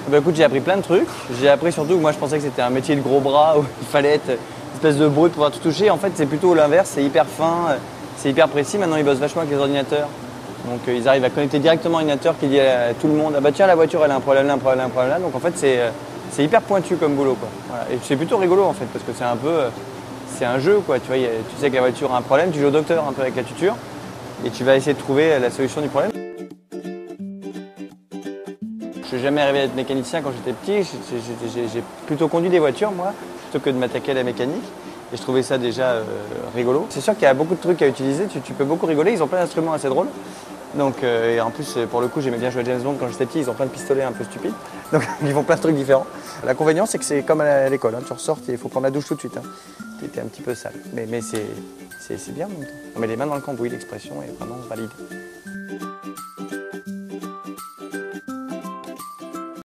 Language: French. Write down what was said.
Bah écoute, j'ai appris plein de trucs. J'ai appris surtout que moi je pensais que c'était un métier de gros bras où il fallait être une espèce de brute pour pouvoir tout toucher. En fait, c'est plutôt l'inverse, c'est hyper fin, c'est hyper précis. Maintenant, ils bossent vachement avec les ordinateurs. Donc ils arrivent à connecter directement un ordinateur qui dit à tout le monde: ah bah tiens, la voiture elle a un problème là, un problème là, un problème là. Donc en fait, c'est hyper pointu comme boulot, quoi. Voilà. Et c'est plutôt rigolo en fait parce que c'est un peu c'est un jeu, quoi. Tu vois, tu sais que la voiture a un problème, tu joues au docteur un peu avec la tuture et tu vas essayer de trouver la solution du problème. Je suis jamais arrivé à être mécanicien quand j'étais petit. J'ai plutôt conduit des voitures, moi, plutôt que de m'attaquer à la mécanique. Et je trouvais ça déjà rigolo. C'est sûr qu'il y a beaucoup de trucs à utiliser, tu peux beaucoup rigoler. Ils ont plein d'instruments assez drôles. Donc, et en plus, pour le coup, j'aimais bien jouer à James Bond quand j'étais petit. Ils ont plein de pistolets un peu stupides. Donc, ils font plein de trucs différents. L'inconvénient, c'est que c'est comme à l'école. Hein. Tu ressors, il faut prendre la douche tout de suite. Hein. Tu es un petit peu sale. Mais c'est bien en même temps. On met les mains dans le cambouis, l'expression est vraiment valide.